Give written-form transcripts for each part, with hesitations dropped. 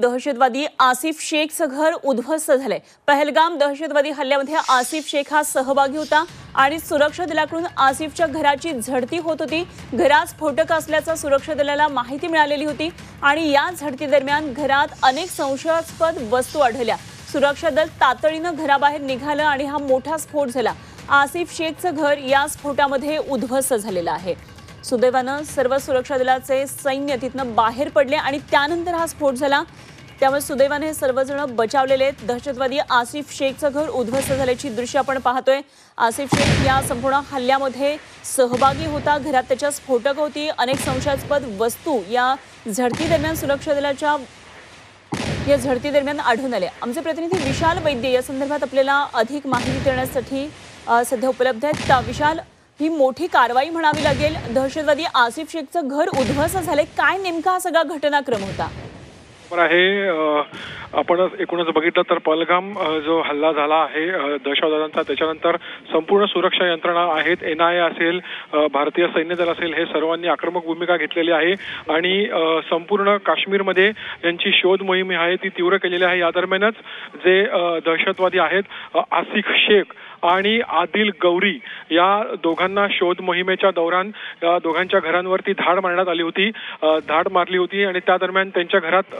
दहशतवादी आसिफ शेखचं घर उद्ध्वस्त झाले। पहलगाम दहशतवादी हल्ल्यामध्ये आसिफ शेख हा सहभागी होता आणि सुरक्षा दलाकडून आसिफच्या घराची झडती होत होती। घरात स्फोटक असल्याचा सुरक्षा दलाला माहिती मिळालेली होती आणि या झडती दरम्यान घरात अनेक संशयास्पद वस्तू आढळल्या। सुरक्षा दल तातडीने घराबाहेर निघालं आणि हा मोठा स्फोट झाला। आसिफ शेखचं घर या स्फोटामध्ये उद्ध्वस्त झालेलं आहे। सुदैवाने सर्व सुरक्षा दलाचे सैन्य तिथनं बाहेर पडले आणि त्यानंतर हा स्फोट झाला। त्यामुळे सुदैवाने सर्वजण बचावलेले आहेत। दहशतवादी आसिफ शेखचं घर उद्ध्वस्त झाल्याची दृश्य आपण पाहतोय। आसिफ शेख या संपूर्ण हल्ल्यामध्ये सहभागी होता। घरात त्याच्या स्फोटक होती, अनेक संशयास्पद वस्तू या झडती दरम्यान सुरक्षा दलाच्या आढळून आले। आमचे प्रतिनिधी विशाल वैद्य या संदर्भात आपल्याला अधिक माहिती देण्यासाठी सध्या उपलब्ध आहेत। विशाल, ही मोठी कारवाई म्हणावी लागेल। दहशतवादी आसिफ शेखचं घर उद्ध्वस्त झाले, काय नेमका हा सगळा घटनाक्रम होता? आपण एकूणच बघितलं तर पहलगाम जो हल्ला झाला आहे दहशतवाद्यांचा, त्याच्यानंतर संपूर्ण सुरक्षा यंत्रणा आहेत, NIA असेल, भारतीय सैन्य दल असेल, हे सर्वांनी आक्रमक भूमिका घेतलेली आहे आणि संपूर्ण काश्मीरमध्ये यांची शोध मोहीम आहे ती तीव्र केलेली आहे। या दरम्यानच जे दहशतवादी आहेत आसिफ शेख आणि आदिल गौरी या दोघांना शोध मोहिमेच्या दौरान या दोघांच्या घरांवरती धाड मारली होती आणि त्या दरम्यान त्यांच्या घरात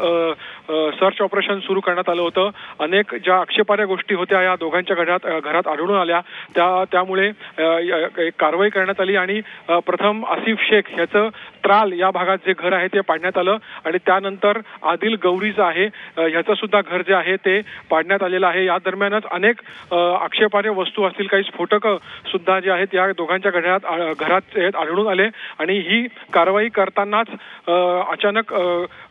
सर्च ऑपरेशन सुरू करण्यात आलं होतं। अनेक ज्या आक्षेपार्ह गोष्टी होत्या या दोघांच्या घरात आढळून आल्या, त्यामुळे कारवाई करण्यात आली आणि प्रथम आसिफ शेख याचं त्राल या भागात जे घर आहे ते पाडण्यात आलं आणि त्यानंतर आदिल गौरीचं आहे ह्याचं सुद्धा घर जे आहे ते पाडण्यात आलेलं आहे। या दरम्यानच अनेक आक्षेपार्ह वस्तू असतील, काही स्फोटक सुद्धा जे आहेत या दोघांच्या घरात आढळून आले आणि ही कारवाई करतानाच अचानक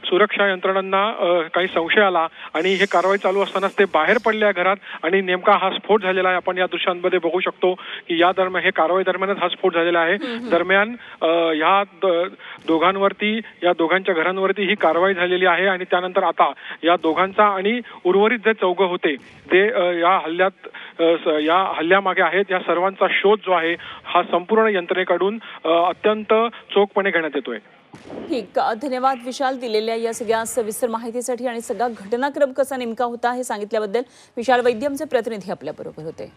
सुरक्षा यंत्रणांना काही संशय आला आणि हे कारवाई चालू असतानाच ते बाहेर पडले घरात आणि नेमका हा स्फोट झालेला आहे। आपण या दृश्यांमध्ये बघू शकतो की या दरम्यान हे कारवाई दरम्यानच हा स्फोट झालेला आहे। दरम्यान या दोघांवरती, या दोघांच्या घरांवरती ही कारवाई झालेली आहे आणि त्यानंतर आता या दोघांचा आणि उर्वरित जे चौघ होते ते या हल्ल्यामागे आहेत, या सर्वांचा शोध जो आहे हा संपूर्ण यंत्रणेकडून अत्यंत चोखपणे घेण्यात येतोय। ठीक, धन्यवाद विशाल दिलेल्या या सगळ्या सविस्तर माहितीसाठी आणि सगळा घटनाक्रम कसा नेमका होता हे सांगितल्याबद्दल। विशाल वैद्य आमचे प्रतिनिधी आपल्या बरोबर होते।